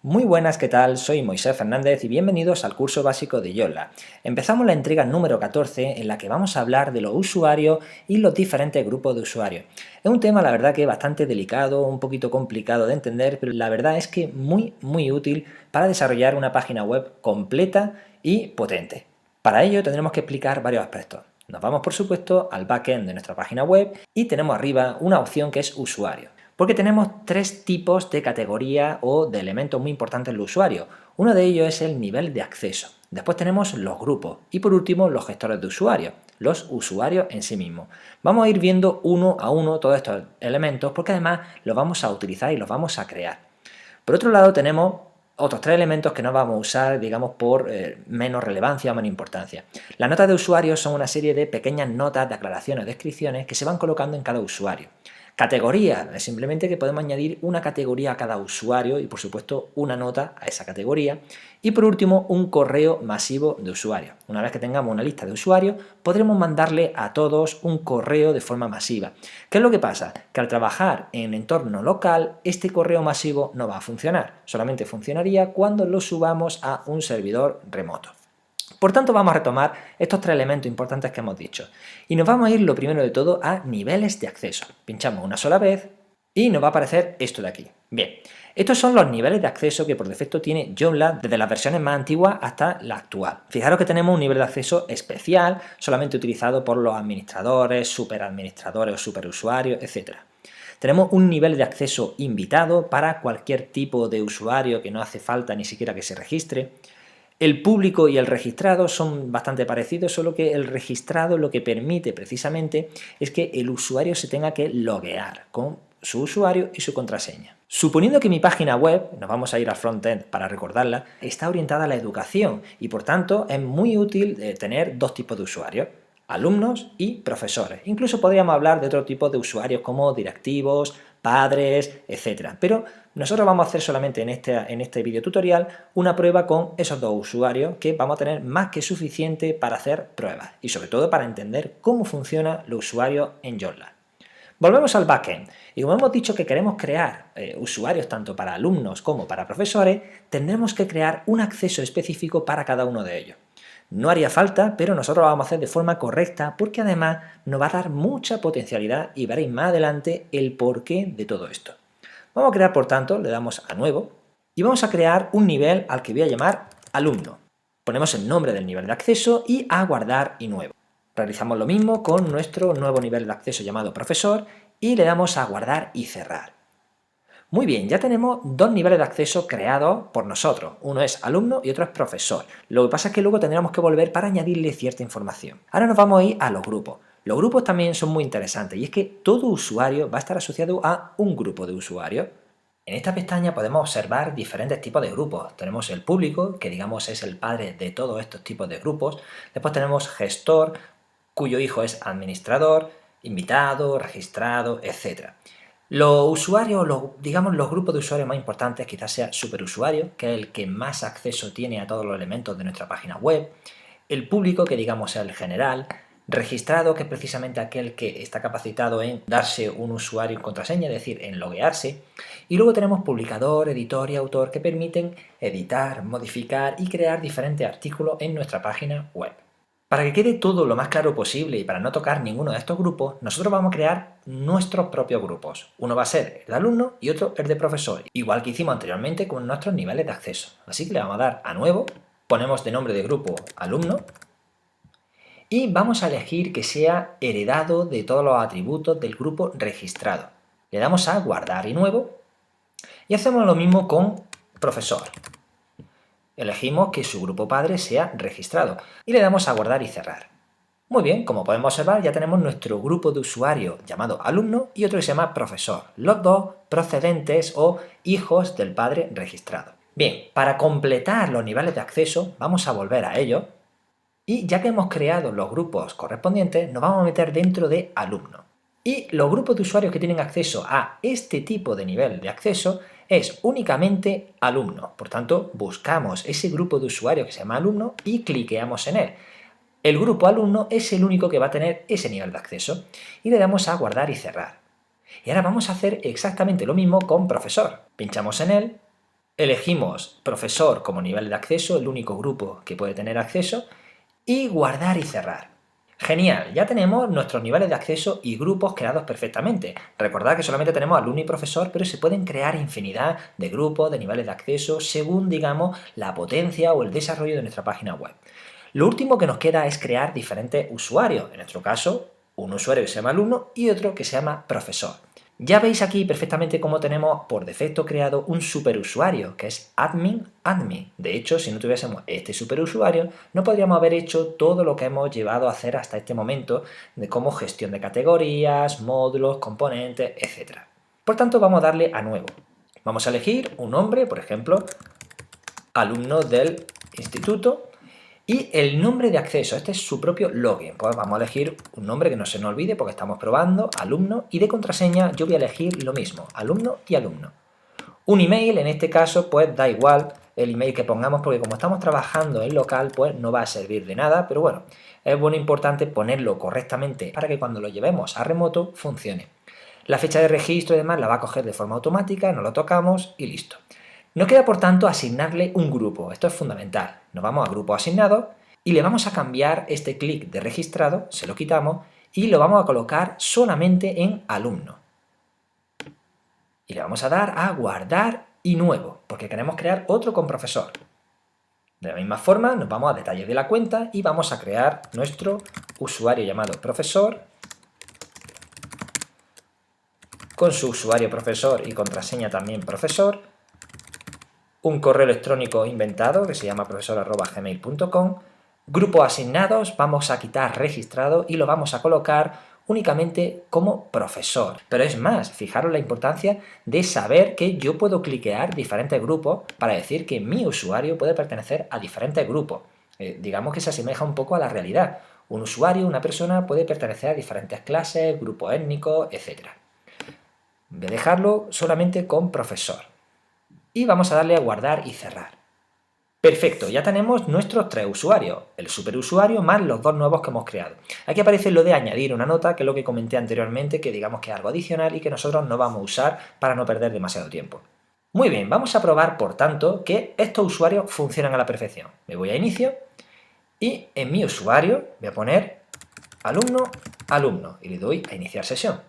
Muy buenas, ¿qué tal? Soy Moisés Fernández y bienvenidos al curso básico de Joomla. Empezamos la entrega número 14 en la que vamos a hablar de los usuarios y los diferentes grupos de usuarios. Es un tema, la verdad, que es bastante delicado, un poquito complicado de entender, pero la verdad es que muy útil para desarrollar una página web completa y potente. Para ello tendremos que explicar varios aspectos. Nos vamos, por supuesto, al backend de nuestra página web y tenemos arriba una opción que es usuario. Porque tenemos tres tipos de categoría o de elementos muy importantes en el usuario. Uno de ellos es el nivel de acceso. Después tenemos los grupos y por último los gestores de usuarios, los usuarios en sí mismos. Vamos a ir viendo uno a uno todos estos elementos porque además los vamos a utilizar y los vamos a crear. Por otro lado tenemos otros tres elementos que no vamos a usar, digamos, por menos relevancia o menos importancia. Las notas de usuario son una serie de pequeñas notas de aclaraciones o descripciones que se van colocando en cada usuario. Categoría es simplemente que podemos añadir una categoría a cada usuario y por supuesto una nota a esa categoría. Y por último un correo masivo de usuarios. Una vez que tengamos una lista de usuarios podremos mandarle a todos un correo de forma masiva. ¿Qué es lo que pasa? Que al trabajar en entorno local este correo masivo no va a funcionar. Solamente funcionaría cuando lo subamos a un servidor remoto. Por tanto, vamos a retomar estos tres elementos importantes que hemos dicho. Y nos vamos a ir, lo primero de todo, a niveles de acceso. Pinchamos una sola vez y nos va a aparecer esto de aquí. Bien, estos son los niveles de acceso que por defecto tiene Joomla desde las versiones más antiguas hasta la actual. Fijaros que tenemos un nivel de acceso especial, solamente utilizado por los administradores, superadministradores o superusuarios, etc. Tenemos un nivel de acceso invitado para cualquier tipo de usuario que no hace falta ni siquiera que se registre. El público y el registrado son bastante parecidos, solo que el registrado lo que permite precisamente es que el usuario se tenga que loguear con su usuario y su contraseña. Suponiendo que mi página web, nos vamos a ir al frontend para recordarla, está orientada a la educación y por tanto es muy útil tener dos tipos de usuarios, alumnos y profesores. Incluso podríamos hablar de otro tipo de usuarios como directivos, padres, etc. Pero nosotros vamos a hacer solamente en este video tutorial una prueba con esos dos usuarios que vamos a tener más que suficiente para hacer pruebas y sobre todo para entender cómo funcionan los usuarios en Joomla. Volvemos al backend y como hemos dicho que queremos crear usuarios tanto para alumnos como para profesores, tendremos que crear un acceso específico para cada uno de ellos. No haría falta, pero nosotros lo vamos a hacer de forma correcta porque además nos va a dar mucha potencialidad y veréis más adelante el porqué de todo esto. Vamos a crear, por tanto, le damos a nuevo y vamos a crear un nivel al que voy a llamar alumno. Ponemos el nombre del nivel de acceso y a guardar y nuevo. Realizamos lo mismo con nuestro nuevo nivel de acceso llamado profesor y le damos a guardar y cerrar. Muy bien, ya tenemos dos niveles de acceso creados por nosotros. Uno es alumno y otro es profesor. Lo que pasa es que luego tendremos que volver para añadirle cierta información. Ahora nos vamos a ir a los grupos. Los grupos también son muy interesantes y es que todo usuario va a estar asociado a un grupo de usuarios. En esta pestaña podemos observar diferentes tipos de grupos. Tenemos el público, que digamos es el padre de todos estos tipos de grupos. Después tenemos gestor, cuyo hijo es administrador, invitado, registrado, etc. Los usuarios, digamos los grupos de usuarios más importantes quizás sea superusuario, que es el que más acceso tiene a todos los elementos de nuestra página web, el público, que digamos es el general, registrado, que es precisamente aquel que está capacitado en darse un usuario y contraseña, es decir, en loguearse, y luego tenemos publicador, editor y autor que permiten editar, modificar y crear diferentes artículos en nuestra página web. Para que quede todo lo más claro posible y para no tocar ninguno de estos grupos, nosotros vamos a crear nuestros propios grupos. Uno va a ser el de alumno y otro el de profesor, igual que hicimos anteriormente con nuestros niveles de acceso. Así que le vamos a dar a nuevo, ponemos de nombre de grupo alumno y vamos a elegir que sea heredado de todos los atributos del grupo registrado. Le damos a guardar y nuevo y hacemos lo mismo con profesor. Elegimos que su grupo padre sea registrado y le damos a guardar y cerrar. Muy bien, como podemos observar ya tenemos nuestro grupo de usuario llamado alumno y otro que se llama profesor, los dos procedentes o hijos del padre registrado. Bien, para completar los niveles de acceso vamos a volver a ellos y ya que hemos creado los grupos correspondientes nos vamos a meter dentro de alumno. Y los grupos de usuarios que tienen acceso a este tipo de nivel de acceso es únicamente alumno. Por tanto, buscamos ese grupo de usuarios que se llama alumno y cliqueamos en él. El grupo alumno es el único que va a tener ese nivel de acceso y le damos a guardar y cerrar. Y ahora vamos a hacer exactamente lo mismo con profesor. Pinchamos en él Elegimos profesor como nivel de acceso, el único grupo que puede tener acceso, y guardar y cerrar. Genial, ya tenemos nuestros niveles de acceso y grupos creados perfectamente. Recordad que solamente tenemos alumno y profesor, pero se pueden crear infinidad de grupos, de niveles de acceso, según, digamos, la potencia o el desarrollo de nuestra página web. Lo último que nos queda es crear diferentes usuarios, en nuestro caso, un usuario que se llama alumno y otro que se llama profesor. Ya veis aquí perfectamente cómo tenemos por defecto creado un superusuario, que es admin. De hecho, si no tuviésemos este superusuario, no podríamos haber hecho todo lo que hemos llevado a hacer hasta este momento, de como gestión de categorías, módulos, componentes, etc. Por tanto, vamos a darle a nuevo. Vamos a elegir un nombre, por ejemplo, alumno del instituto, y el nombre de acceso, este es su propio login. Pues vamos a elegir un nombre que no se nos olvide porque estamos probando, alumno, y de contraseña yo voy a elegir lo mismo, alumno y alumno. Un email, en este caso, pues da igual el email que pongamos porque como estamos trabajando en local, pues no va a servir de nada, pero bueno, es bueno importante ponerlo correctamente para que cuando lo llevemos a remoto funcione. La fecha de registro y demás la va a coger de forma automática, no lo tocamos y listo. Nos queda por tanto asignarle un grupo, esto es fundamental. Nos vamos a grupo asignado y le vamos a cambiar este clic de registrado, se lo quitamos y lo vamos a colocar solamente en alumno. Y le vamos a dar a guardar y nuevo, porque queremos crear otro con profesor. De la misma forma nos vamos a detalles de la cuenta y vamos a crear nuestro usuario llamado profesor con su usuario profesor y contraseña también profesor, un correo electrónico inventado que se llama profesor@gmail.com, grupos asignados, vamos a quitar registrado y lo vamos a colocar únicamente como profesor. Pero es más, fijaros la importancia de saber que yo puedo cliquear diferentes grupos para decir que mi usuario puede pertenecer a diferentes grupos. Digamos que se asemeja un poco a la realidad. Un usuario, una persona, puede pertenecer a diferentes clases, grupos étnicos, etc. Voy a dejarlo solamente con profesor. Y vamos a darle a guardar y cerrar. Perfecto, ya tenemos nuestros 3 usuarios, el superusuario más los 2 nuevos que hemos creado. Aquí aparece lo de añadir una nota, que es lo que comenté anteriormente, que digamos que es algo adicional y que nosotros no vamos a usar para no perder demasiado tiempo. Muy bien, vamos a probar, por tanto, que estos usuarios funcionan a la perfección. Me voy a inicio y en mi usuario voy a poner alumno y le doy a iniciar sesión.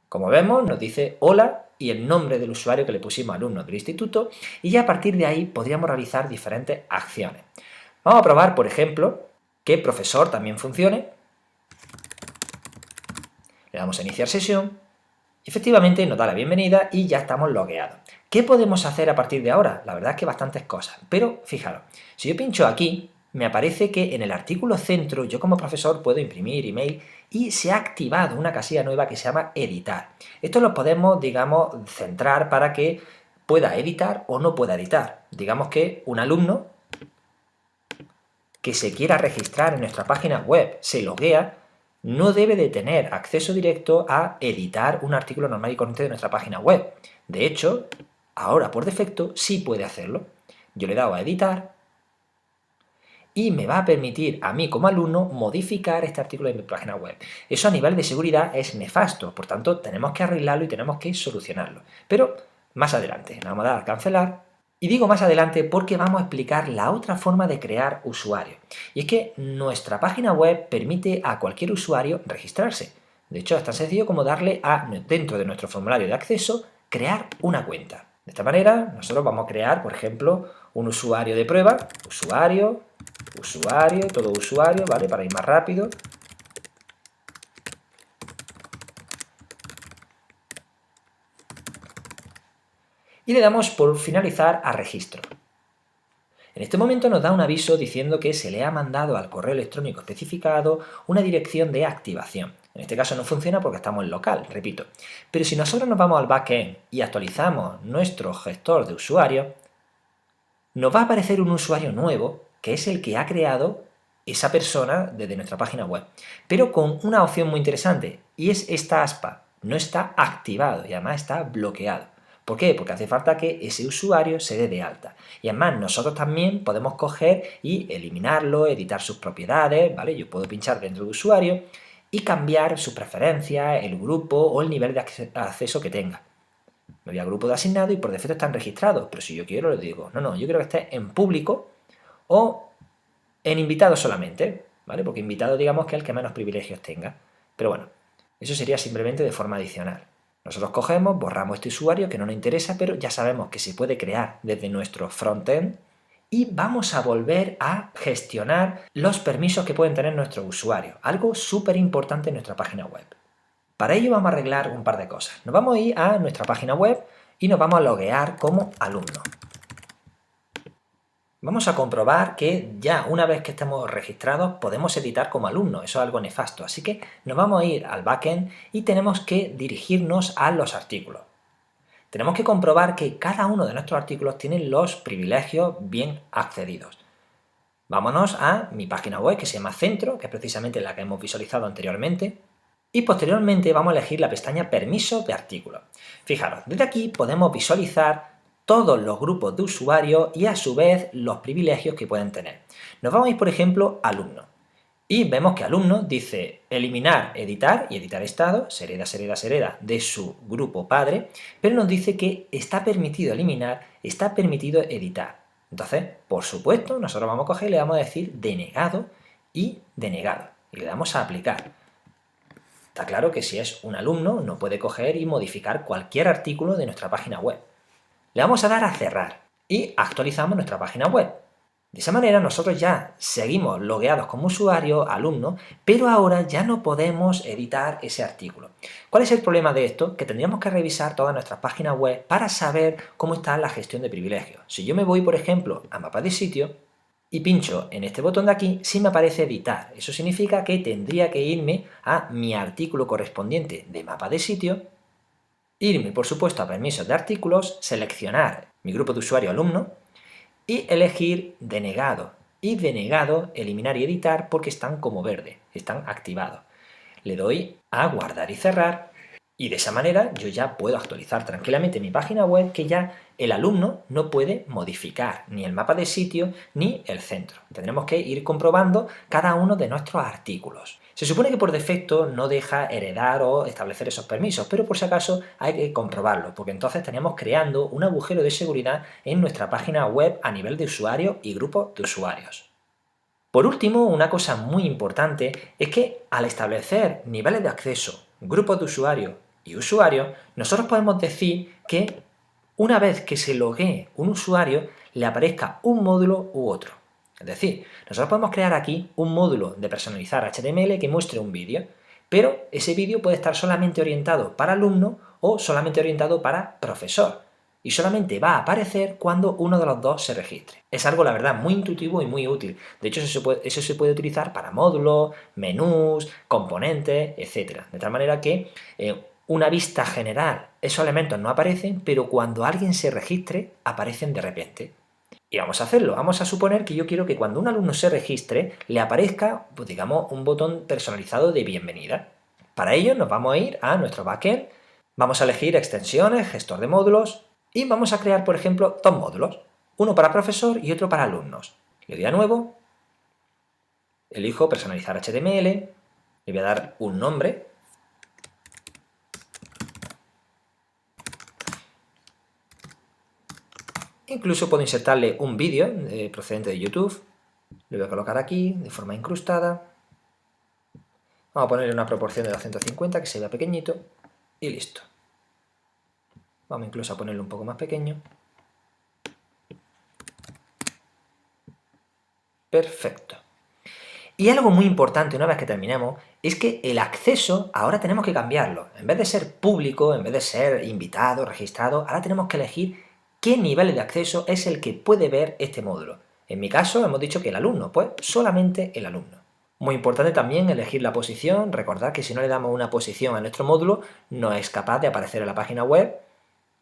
Como vemos, nos dice hola y el nombre del usuario que le pusimos alumno del instituto y ya a partir de ahí podríamos realizar diferentes acciones. Vamos a probar, por ejemplo, que profesor también funcione. Le damos a iniciar sesión. Efectivamente nos da la bienvenida y ya estamos logueados. ¿Qué podemos hacer a partir de ahora? La verdad es que bastantes cosas, pero fijaros, si yo pincho aquí, me aparece que en el artículo centro yo como profesor puedo imprimir email y se ha activado una casilla nueva que se llama editar. Esto lo podemos, digamos, centrar para que pueda editar o no pueda editar. Digamos que un alumno que se quiera registrar en nuestra página web, se loguea, no debe de tener acceso directo a editar un artículo normal y corriente de nuestra página web. De hecho, ahora por defecto sí puede hacerlo. Yo le he dado a editar y me va a permitir a mí como alumno modificar este artículo de mi página web. Eso a nivel de seguridad es nefasto, por tanto tenemos que arreglarlo y tenemos que solucionarlo. Pero más adelante, le vamos a dar a cancelar. Y digo más adelante porque vamos a explicar la otra forma de crear usuarios. Y es que nuestra página web permite a cualquier usuario registrarse. De hecho, es tan sencillo como darle a, dentro de nuestro formulario de acceso, crear una cuenta. De esta manera, nosotros vamos a crear, por ejemplo, un usuario de prueba, usuario, todo usuario, ¿vale? Para ir más rápido. Y le damos por finalizar a registro. En este momento nos da un aviso diciendo que se le ha mandado al correo electrónico especificado una dirección de activación. En este caso no funciona porque estamos en local, repito. Pero si nosotros nos vamos al backend y actualizamos nuestro gestor de usuarios, nos va a aparecer un usuario nuevo que es el que ha creado esa persona desde nuestra página web. Pero con una opción muy interesante y es esta aspa. No está activado y además está bloqueado. ¿Por qué? Porque hace falta que ese usuario se dé de alta. Y además nosotros también podemos coger y eliminarlo, editar sus propiedades, ¿vale? Yo puedo pinchar dentro de usuario y cambiar sus preferencias, el grupo o el nivel de acceso que tenga. Me voy a grupo de asignado y por defecto están registrados, pero si yo quiero le digo, no, yo quiero que esté en público o en invitado solamente, ¿vale? Porque invitado digamos que es el que menos privilegios tenga. Pero bueno, eso sería simplemente de forma adicional. Nosotros cogemos, borramos este usuario que no nos interesa, pero ya sabemos que se puede crear desde nuestro frontend y vamos a volver a gestionar los permisos que pueden tener nuestros usuarios, algo súper importante en nuestra página web. Para ello vamos a arreglar un par de cosas. Nos vamos a ir a nuestra página web y nos vamos a loguear como alumno. Vamos a comprobar que ya una vez que estemos registrados podemos editar como alumno, eso es algo nefasto, así que nos vamos a ir al backend y tenemos que dirigirnos a los artículos. Tenemos que comprobar que cada uno de nuestros artículos tiene los privilegios bien accedidos. Vámonos a mi página web que se llama Centro, que es precisamente la que hemos visualizado anteriormente, y posteriormente vamos a elegir la pestaña Permisos de artículos. Fijaros, desde aquí podemos visualizar todos los grupos de usuarios y a su vez los privilegios que pueden tener. Nos vamos a ir, por ejemplo, a alumnos. Y vemos que alumno dice eliminar, editar y editar estado, se hereda de su grupo padre, pero nos dice que está permitido eliminar, está permitido editar. Entonces, por supuesto, nosotros vamos a coger y le vamos a decir denegado y denegado. Y le damos a aplicar. Está claro que si es un alumno no puede coger y modificar cualquier artículo de nuestra página web. Le vamos a dar a cerrar y actualizamos nuestra página web. De esa manera nosotros ya seguimos logueados como usuario, alumno, pero ahora ya no podemos editar ese artículo. ¿Cuál es el problema de esto? Que tendríamos que revisar todas nuestras páginas web para saber cómo está la gestión de privilegios. Si yo me voy, por ejemplo, a mapa de sitio y pincho en este botón de aquí, sí me aparece editar. Eso significa que tendría que irme a mi artículo correspondiente de mapa de sitio, irme, por supuesto, a permisos de artículos, seleccionar mi grupo de usuario alumno, y elegir denegado. Y denegado, eliminar y editar porque están como verde, están activados. Le doy a guardar y cerrar y de esa manera yo ya puedo actualizar tranquilamente mi página web que ya el alumno no puede modificar ni el mapa de sitio ni el centro. Tendremos que ir comprobando cada uno de nuestros artículos. Se supone que por defecto no deja heredar o establecer esos permisos, pero por si acaso hay que comprobarlo, porque entonces estaríamos creando un agujero de seguridad en nuestra página web a nivel de usuario y grupo de usuarios. Por último, una cosa muy importante es que al establecer niveles de acceso, grupos de usuarios y usuarios, nosotros podemos decir que una vez que se loguee un usuario, le aparezca un módulo u otro. Es decir, nosotros podemos crear aquí un módulo de personalizar HTML que muestre un vídeo, pero ese vídeo puede estar solamente orientado para alumno o solamente orientado para profesor. Y solamente va a aparecer cuando uno de los dos se registre. Es algo, la verdad, muy intuitivo y muy útil. De hecho, eso se puede utilizar para módulos, menús, componentes, etc. De tal manera que una vista general, esos elementos no aparecen, pero cuando alguien se registre, aparecen de repente. Y vamos a hacerlo. Vamos a suponer que yo quiero que cuando un alumno se registre, le aparezca, pues digamos, un botón personalizado de bienvenida. Para ello nos vamos a ir a nuestro backend, vamos a elegir extensiones, gestor de módulos, y vamos a crear, por ejemplo, dos módulos, uno para profesor y otro para alumnos. Le doy a nuevo, elijo personalizar HTML, le voy a dar un nombre, incluso puedo insertarle un vídeo procedente de YouTube, le voy a colocar aquí de forma incrustada, vamos a ponerle una proporción de 250 que se vea pequeñito y listo. Vamos incluso a ponerlo un poco más pequeño. Perfecto. Y algo muy importante una vez que terminemos es que el acceso ahora tenemos que cambiarlo. En vez de ser público, en vez de ser invitado, registrado, ahora tenemos que elegir qué nivel de acceso es el que puede ver este módulo. En mi caso hemos dicho que el alumno, pues solamente el alumno. Muy importante también elegir la posición, recordad que si no le damos una posición a nuestro módulo no es capaz de aparecer en la página web,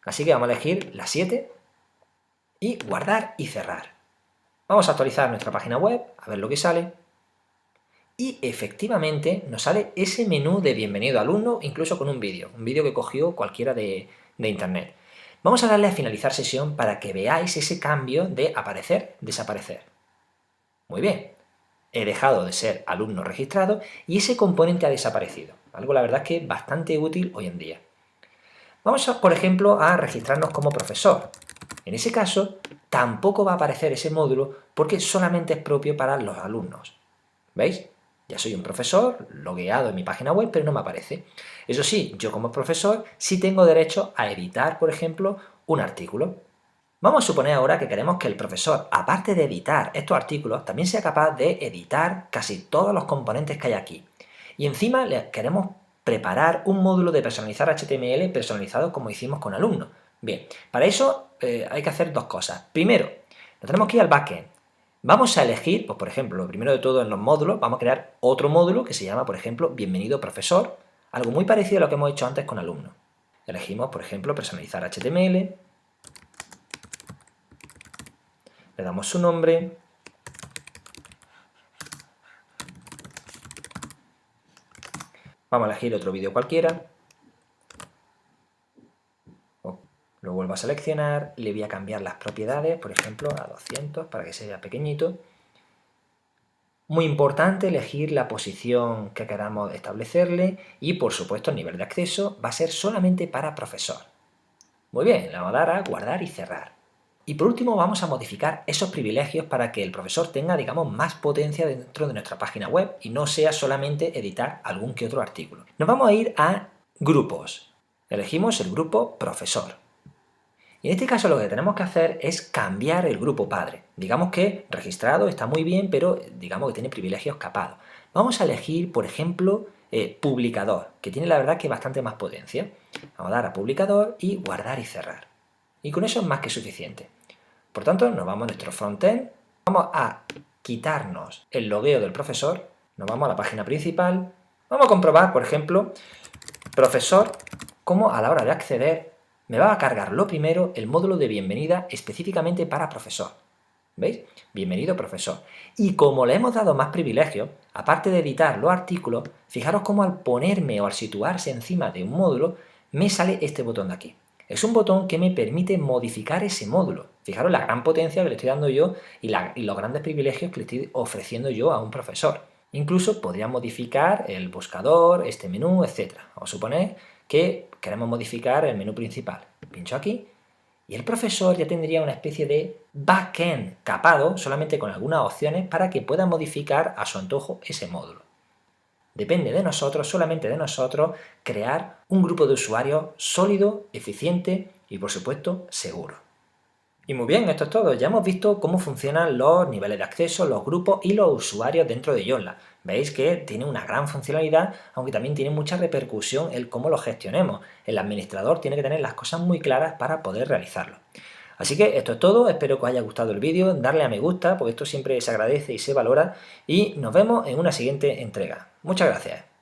así que vamos a elegir la 7 y guardar y cerrar. Vamos a actualizar nuestra página web, a ver lo que sale. Y efectivamente nos sale ese menú de bienvenido alumno, incluso con un vídeo que cogió cualquiera de internet. Vamos a darle a finalizar sesión para que veáis ese cambio de aparecer, desaparecer. Muy bien, he dejado de ser alumno registrado y ese componente ha desaparecido. Algo la verdad es que bastante útil hoy en día. Vamos, por ejemplo, a registrarnos como profesor. En ese caso, tampoco va a aparecer ese módulo porque solamente es propio para los alumnos. ¿Veis? Ya soy un profesor, logueado en mi página web, pero no me aparece. Eso sí, yo como profesor sí tengo derecho a editar, por ejemplo, un artículo. Vamos a suponer ahora que queremos que el profesor, aparte de editar estos artículos, también sea capaz de editar casi todos los componentes que hay aquí. Y encima le queremos preparar un módulo de personalizar HTML personalizado como hicimos con alumnos. Bien, para eso hay que hacer dos cosas. Primero, nos tenemos que ir al backend. Vamos a elegir, pues por ejemplo, lo primero de todo en los módulos, vamos a crear otro módulo que se llama, por ejemplo, Bienvenido Profesor, algo muy parecido a lo que hemos hecho antes con alumnos. Elegimos, por ejemplo, personalizar HTML, le damos su nombre, vamos a elegir otro vídeo cualquiera, lo vuelvo a seleccionar, le voy a cambiar las propiedades, por ejemplo, a 200 para que se vea pequeñito. Muy importante elegir la posición que queramos establecerle y, por supuesto, el nivel de acceso va a ser solamente para profesor. Muy bien, le vamos a dar a guardar y cerrar. Y por último vamos a modificar esos privilegios para que el profesor tenga, digamos, más potencia dentro de nuestra página web y no sea solamente editar algún que otro artículo. Nos vamos a ir a grupos. Elegimos el grupo profesor. Y en este caso lo que tenemos que hacer es cambiar el grupo padre. Digamos que registrado está muy bien, pero digamos que tiene privilegios capados. Vamos a elegir, por ejemplo, publicador, que tiene la verdad que bastante más potencia. Vamos a dar a publicador y guardar y cerrar. Y con eso es más que suficiente. Por tanto, nos vamos a nuestro frontend, vamos a quitarnos el logueo del profesor, nos vamos a la página principal, vamos a comprobar, por ejemplo, profesor, cómo a la hora de acceder me va a cargar lo primero el módulo de bienvenida específicamente para profesor. ¿Veis? Bienvenido profesor. Y como le hemos dado más privilegios, aparte de editar los artículos, fijaros cómo al ponerme o al situarse encima de un módulo, me sale este botón de aquí. Es un botón que me permite modificar ese módulo. Fijaros la gran potencia que le estoy dando yo y los grandes privilegios que le estoy ofreciendo yo a un profesor. Incluso podría modificar el buscador, este menú, etc. Vamos a suponer que queremos modificar el menú principal. Pincho aquí y el profesor ya tendría una especie de backend capado solamente con algunas opciones para que pueda modificar a su antojo ese módulo. Depende de nosotros, solamente de nosotros, crear un grupo de usuarios sólido, eficiente y, por supuesto, seguro. Y muy bien, esto es todo. Ya hemos visto cómo funcionan los niveles de acceso, los grupos y los usuarios dentro de Joomla. Veis que tiene una gran funcionalidad, aunque también tiene mucha repercusión el cómo lo gestionemos. El administrador tiene que tener las cosas muy claras para poder realizarlo. Así que esto es todo, espero que os haya gustado el vídeo, darle a me gusta, porque esto siempre se agradece y se valora, y nos vemos en una siguiente entrega. Muchas gracias.